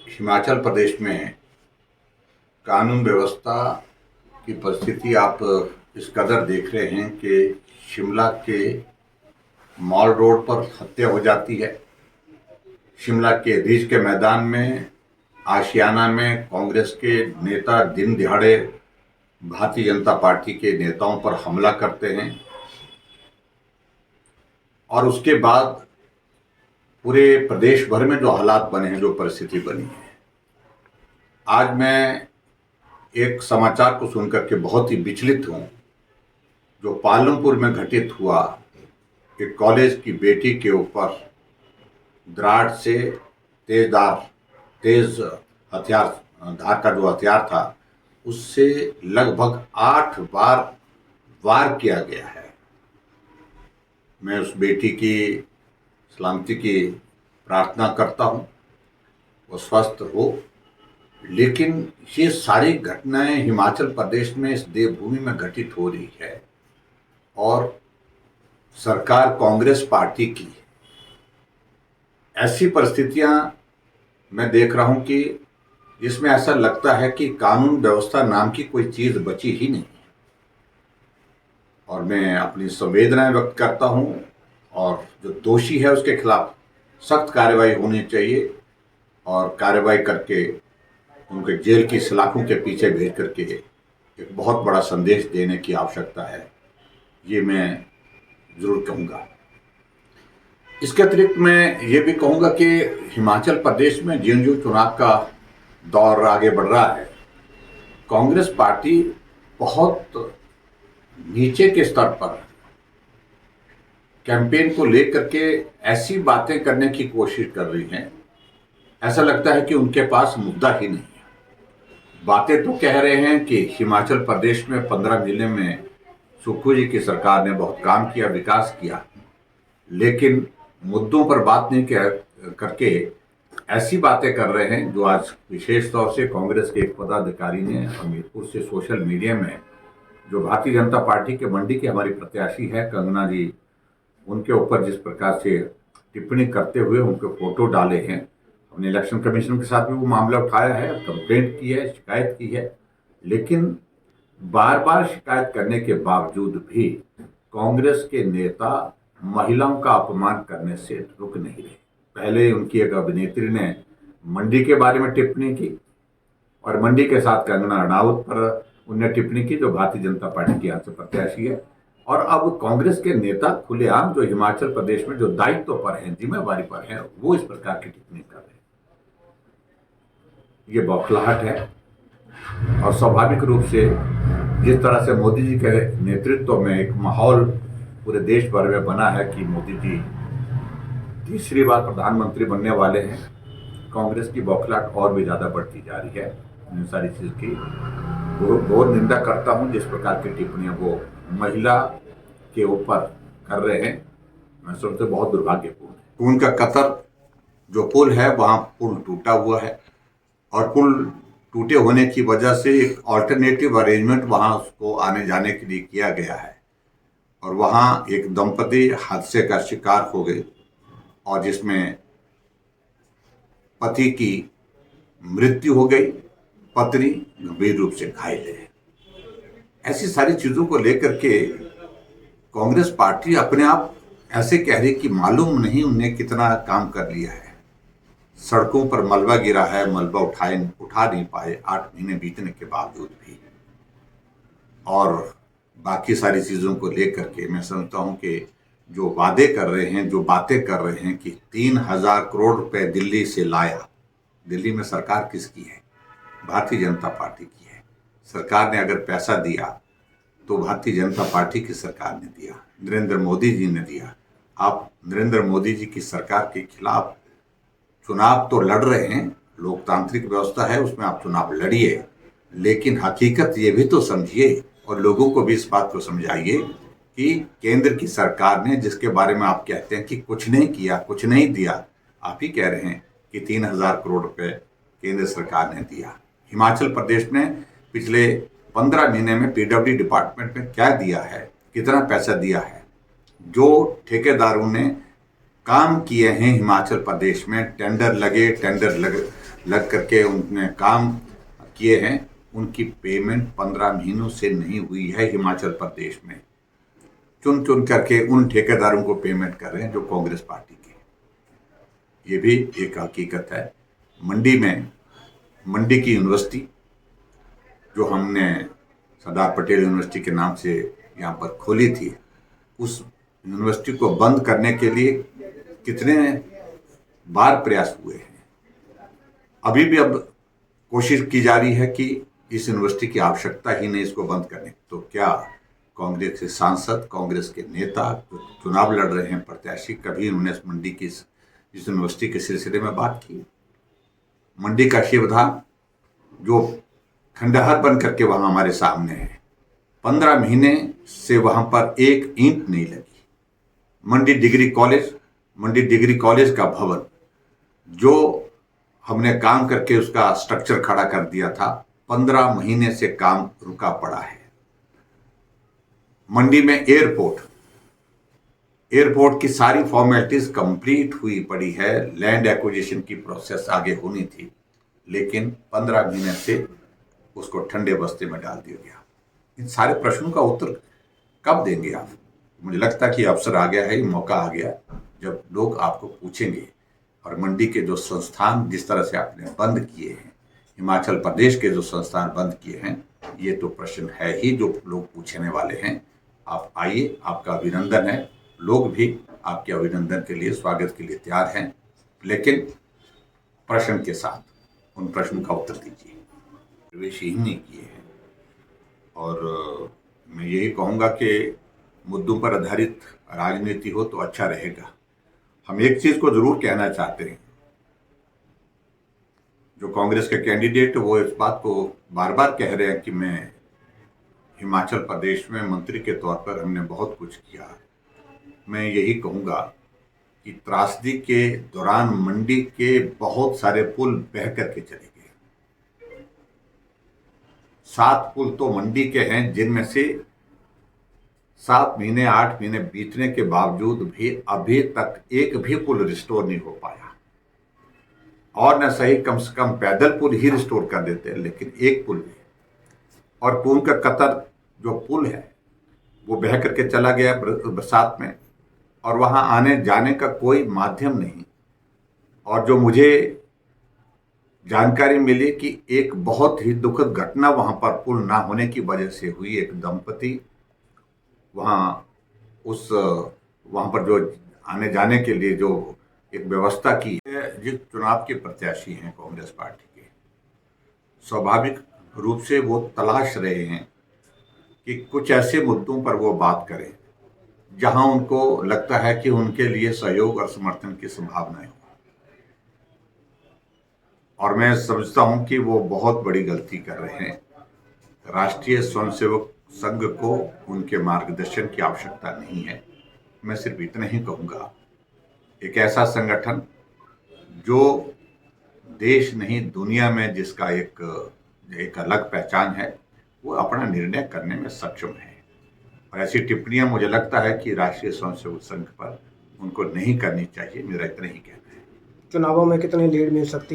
हिमाचल प्रदेश में कानून व्यवस्था की परिस्थिति आप इस कदर देख रहे हैं कि शिमला के मॉल रोड पर हत्या हो जाती है। शिमला के रिज के मैदान में आशियाना में कांग्रेस के नेता दिन दिहाड़े भारतीय जनता पार्टी के नेताओं पर हमला करते हैं और उसके बाद पूरे प्रदेश भर में जो हालात बने हैं, जो परिस्थिति बनी है। आज मैं एक समाचार को सुनकर के बहुत ही विचलित हूं, जो पालमपुर में घटित हुआ। एक कॉलेज की बेटी के ऊपर दराड़ से तेज हथियार, धार का जो हथियार था, उससे लगभग 8 बार वार किया गया है। मैं उस बेटी की सलामती की प्रार्थना करता हूं, वो स्वस्थ हो। लेकिन ये सारी घटनाएं हिमाचल प्रदेश में इस देवभूमि में घटित हो रही है और सरकार कांग्रेस पार्टी की ऐसी परिस्थितियां मैं देख रहा हूं कि जिसमें ऐसा लगता है कि कानून व्यवस्था नाम की कोई चीज बची ही नहीं। और मैं अपनी संवेदनाएं व्यक्त करता हूं और जो दोषी है उसके खिलाफ सख्त कार्रवाई होनी चाहिए और कार्रवाई करके उनके जेल की सलाखों के पीछे भेज करके एक बहुत बड़ा संदेश देने की आवश्यकता है, ये मैं जरूर कहूँगा। इसके अतिरिक्त मैं ये भी कहूँगा कि हिमाचल प्रदेश में ज्यों-ज्यों चुनाव का दौर आगे बढ़ रहा है, कांग्रेस पार्टी बहुत नीचे के स्तर पर कैंपेन को लेकर के ऐसी बातें करने की कोशिश कर रही हैं, ऐसा लगता है कि उनके पास मुद्दा ही नहीं है। बातें तो कह रहे हैं कि हिमाचल प्रदेश में 15 जिले में सुक्खू जी की सरकार ने बहुत काम किया, विकास किया, लेकिन मुद्दों पर बात नहीं करके ऐसी बातें कर रहे हैं जो आज विशेष तौर से कांग्रेस के एक पदाधिकारी ने हमीरपुर से सोशल मीडिया में, जो भारतीय जनता पार्टी के मंडी की हमारी प्रत्याशी है कंगना जी, उनके ऊपर जिस प्रकार से टिप्पणी करते हुए उनके फोटो डाले हैं। हमने इलेक्शन कमीशन के साथ भी वो मामला उठाया है, कंप्लेंट की है, शिकायत की है, लेकिन बार बार शिकायत करने के बावजूद भी कांग्रेस के नेता महिलाओं का अपमान करने से रुक नहीं रहे। पहले उनकी एक अभिनेत्री ने मंडी के बारे में टिप्पणी की और मंडी के साथ कंगना रनावत पर उन्होंने टिप्पणी की, जो भारतीय जनता पार्टी की यहाँ से प्रत्याशी है। और अब कांग्रेस के नेता खुलेआम जो हिमाचल प्रदेश में जो दायित्व पर हैं, जिम्मेवारी पर हैं, वो इस प्रकार की टिप्पणी कर रहे हैं। ये बौखलाहट है और स्वाभाविक रूप से जिस तरह से मोदी जी के नेतृत्व में एक माहौल पूरे देश भर में बना है कि मोदी जी तीसरी बार प्रधानमंत्री बनने वाले हैं, कांग्रेस की बौखलाहट और भी ज्यादा बढ़ती जा रही है। इन सारी चीज की बहुत निंदा करता हूं, जिस प्रकार की टिप्पणियां वो महिला के ऊपर कर रहे हैं, मैं समझता हूं बहुत दुर्भाग्यपूर्ण है। उनका कतर जो पुल है, वहां पुल टूटा हुआ है और पुल टूटे होने की वजह से एक ऑल्टरनेटिव अरेंजमेंट वहां उसको आने जाने के लिए किया गया है और वहां एक दंपति हादसे का शिकार हो गए और जिसमें पति की मृत्यु हो गई, पत्नी गंभीर रूप से घायल है। ऐसी सारी चीजों को लेकर के कांग्रेस पार्टी अपने आप ऐसे कह रही कि मालूम नहीं उन्हें कितना काम कर लिया है। सड़कों पर मलबा गिरा है, मलबा उठा नहीं पाए 8 महीने बीतने के बावजूद भी। और बाकी सारी चीजों को लेकर के मैं समझता हूं कि जो वादे कर रहे हैं, जो बातें कर रहे हैं कि 3000 करोड़ रुपए दिल्ली से लाया। दिल्ली में सरकार किसकी है? भारतीय जनता पार्टी की है। सरकार ने अगर पैसा दिया तो भारतीय जनता पार्टी की सरकार ने दिया, नरेंद्र मोदी जी ने दिया। आप नरेंद्र मोदी जी की सरकार के खिलाफ चुनाव तो लड़ रहे हैं, लोकतांत्रिक व्यवस्था है, उसमें आप चुनाव लड़िए, लेकिन हकीकत ये भी तो समझिए और लोगों को भी इस बात को समझाइए कि केंद्र की सरकार ने, जिसके बारे में आप कहते हैं कि कुछ नहीं किया, कुछ नहीं दिया, आप ही कह रहे हैं कि 3000 करोड़ रुपए केंद्र सरकार ने दिया। हिमाचल प्रदेश ने पिछले 15 महीने में पीडब्ल्यू डिपार्टमेंट में क्या दिया है, कितना पैसा दिया है? जो ठेकेदारों ने काम किए हैं हिमाचल प्रदेश में, टेंडर लग करके उनने काम किए हैं, उनकी पेमेंट 15 महीनों से नहीं हुई है। हिमाचल प्रदेश में चुन चुन करके उन ठेकेदारों को पेमेंट कर रहे हैं जो कांग्रेस पार्टी के। ये भी एक हकीकत है। मंडी की यूनिवर्सिटी जो हमने सरदार पटेल यूनिवर्सिटी के नाम से यहाँ पर खोली थी, उस यूनिवर्सिटी को बंद करने के लिए कितने बार प्रयास हुए हैं। अभी भी अब कोशिश की जा रही है कि इस यूनिवर्सिटी की आवश्यकता ही नहीं इसको बंद करने। तो क्या कांग्रेस के सांसद, कांग्रेस के नेता जो चुनाव लड़ रहे हैं प्रत्याशी, कभी उन्होंने मंडी की इस यूनिवर्सिटी के सिलसिले में बात की? मंडी का शिवधाम जो खंडहर बन करके वहां हमारे सामने है, 15 महीने से वहां पर एक ईंट नहीं लगी। मंडी डिग्री कॉलेज का भवन जो हमने काम करके उसका स्ट्रक्चर खड़ा कर दिया था, 15 महीने से काम रुका पड़ा है। मंडी में एयरपोर्ट की सारी फॉर्मेलिटीज कंप्लीट हुई पड़ी है, लैंड एक्विजिशन की प्रोसेस आगे होनी थी, लेकिन 15 महीने से उसको ठंडे बस्ते में डाल दिया गया। इन सारे प्रश्नों का उत्तर कब देंगे आप? मुझे लगता है कि अवसर आ गया है, मौका आ गया जब लोग आपको पूछेंगे। और मंडी के जो संस्थान जिस तरह से आपने बंद किए हैं, हिमाचल प्रदेश के जो संस्थान बंद किए हैं, ये तो प्रश्न है ही जो लोग पूछने वाले हैं। आप आइए, आपका अभिनंदन है। लोग भी आपके अभिनंदन के लिए, स्वागत के लिए तैयार हैं, लेकिन प्रश्न के साथ उन प्रश्न का उत्तर दीजिए। प्रवेश ही नहीं किए हैं। और मैं यही कहूँगा कि मुद्दों पर आधारित राजनीति हो तो अच्छा रहेगा। हम एक चीज को जरूर कहना चाहते हैं, जो कांग्रेस के कैंडिडेट वो इस बात को बार बार कह रहे हैं कि मैं हिमाचल प्रदेश में मंत्री के तौर पर हमने बहुत कुछ किया। मैं यही कहूँगा कि त्रासदी के दौरान मंडी के बहुत सारे पुल बह करके चले गए। 7 पुल तो मंडी के हैं, जिनमें से 7 महीने 8 महीने बीतने के बावजूद भी अभी तक एक भी पुल रिस्टोर नहीं हो पाया। और न सही कम से कम पैदल पुल ही रिस्टोर कर देते हैं, लेकिन एक पुल भी। और पून का कतर जो पुल है वो बह करके चला गया बरसात में, और वहां आने जाने का कोई माध्यम नहीं। और जो मुझे जानकारी मिली कि एक बहुत ही दुखद घटना वहां पर पुल ना होने की वजह से हुई। एक दंपति वहां पर जो आने जाने के लिए जो एक व्यवस्था की है, जिस चुनाव के प्रत्याशी हैं कांग्रेस पार्टी के, स्वाभाविक रूप से वो तलाश रहे हैं कि कुछ ऐसे मुद्दों पर वो बात करें जहां उनको लगता है कि उनके लिए सहयोग और समर्थन की संभावनाएं हो। और मैं समझता हूं कि वो बहुत बड़ी गलती कर रहे हैं। राष्ट्रीय स्वयंसेवक संघ को उनके मार्गदर्शन की आवश्यकता नहीं है। मैं सिर्फ इतना ही कहूँगा, एक ऐसा संगठन जो देश नहीं दुनिया में जिसका एक अलग पहचान है, वो अपना निर्णय करने में सक्षम है। और ऐसी टिप्पणियां मुझे लगता है कि राष्ट्रीय स्वयंसेवक संघ पर उनको नहीं करनी चाहिए। मेरा इतना ही कहना है। चुनावों में कितनी लीड मिल सकती